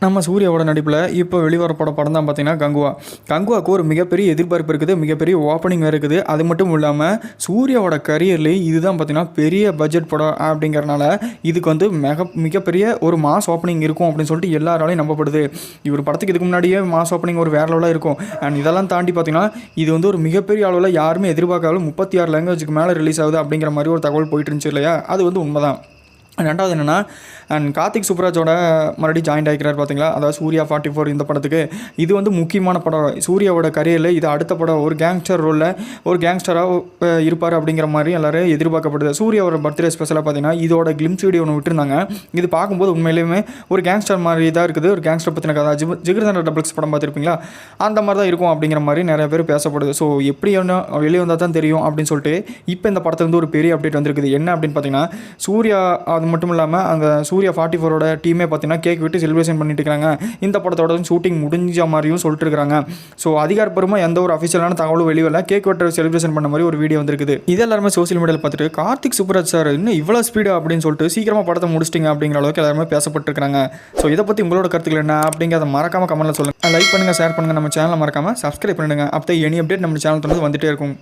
நம்ம சூர்யாவோட நடிப்பில் இப்போ வெளிவரப்போட படம் தான் பார்த்தீங்கன்னா கங்குவா. கங்குவாவுக்கு ஒரு மிகப்பெரிய எதிர்பார்ப்பு இருக்குது, மிகப்பெரிய ஓப்பனிங் இருக்குது. அது மட்டும் இல்லாமல் சூர்யாவோட கரியர்லேயே இதுதான் பார்த்தீங்கன்னா பெரிய பட்ஜெட் படம் அப்படிங்கிறனால இதுக்கு வந்து மிகப்பெரிய ஒரு மாஸ் ஓப்பனிங் இருக்கும் அப்படின்னு சொல்லிட்டு எல்லாராலையும் நம்பப்படுது. இவர் படத்துக்கு இதுக்கு முன்னாடியே மாஸ் ஓப்பனிங் ஒரு வேற லெவலாக இருக்கும். அண்ட் இதெல்லாம் தாண்டி பார்த்தீங்கன்னா இது வந்து ஒரு மிகப்பெரிய அளவில் யாருமே எதிர்பார்க்காத 36 லாங்குவேஜுக்கு மேலே ரிலீஸ் ஆகுது அப்படிங்கிற மாதிரி ஒரு தகவல் போயிட்டு இருந்துச்சு இல்லையா? அது வந்து உண்மைதான். ரெண்டாவது என்னென்னா, அண்ட் கார்த்திக் சுப்ராஜோட மறுபடியும் ஜாயின்ட் ஆகிக்கிறார் பார்த்தீங்களா, அதாவது சூர்யா 44 இந்த படத்துக்கு. இது வந்து முக்கியமான படம் சூர்யாவோட கரியரில். இது அடுத்த படம், ஒரு கேங்ஸ்டர் ரோலில் ஒரு கேங்ஸ்டராக இருப்பார் அப்படிங்கிற மாதிரி எல்லோரும் எதிர்பார்க்கப்படுது. சூர்யாவோட பர்த்டே ஸ்பெஷலாக பார்த்தீங்கன்னா இதோட கிளிம்ஸ் வீடியோ ஒன்று விட்டுருந்தாங்க. இது பார்க்கும்போது உண்மையிலேயுமே ஒரு கேங்ஸ்டர் மாதிரி தான் இருக்குது. ஒரு கேங்ஸ்டர் பற்றின கதை, ஜிகர்தண்டா டபுள்ஸ் படம் பார்த்துருப்பீங்களா, அந்த மாதிரி தான் இருக்கும் அப்படிங்கிற மாதிரி நிறைய பேர் பேசப்படுது. ஸோ எப்படி ஒன்று வெளியே வந்தால் தான் தெரியும் அப்படின்னு சொல்லிட்டு இப்போ இந்த படத்தில் வந்து ஒரு பெரிய அப்டேட் வந்திருக்குது. என்ன அப்படின்னு பார்த்தீங்கன்னா, சூர்யா அது மட்டும் இல்லாமல் அந்த சூர்யா 44ஓட டீமே பார்த்தீங்கன்னா கேக் விட்டு செலிப்ரேஷன் பண்ணிட்டு இருக்காங்க. இந்த படத்தோட ஷூட்டிங் முடிஞ்ச மாதிரியும் சொல்லிட்டு இருக்காங்க. ஸோ அதிகாரப்பூர்வமாக எந்த ஒரு அஃபிஷியலான தகவலும் வெளியில கேக் வெட்ட செலிப்ரேஷன் பண்ண மாதிரி ஒரு வீடியோ வந்துருக்குது. இது எல்லாருமே சோசியல் மீடியாவில் பார்த்துட்டு கார்த்திக் சுப்ராஜ் சார் இன்னும் இவ்வளோ ஸ்பீடு அப்படின்னு சொல்லிட்டு சீக்கிரமாக படத்தை முடிச்சிட்டிங்க அப்படிங்கிற அளவுக்கு எல்லாருமே பேசப்பட்டிருக்காங்க. ஸோ இதை பற்றி உங்களோட கருத்துக்கள் என்ன அப்படிங்கிறத மறக்காமல் கமெண்ட்டில் சொல்லுங்கள். லைக் பண்ணுங்கள், ஷேர் பண்ணுங்கள், நம்ம சேனலை மறக்காமல் சப்ஸ்கிரைப் பண்ணுங்கள். அப்போ எனி அப்டேட் நம்ம சேனல் வந்துட்டே இருக்கும்.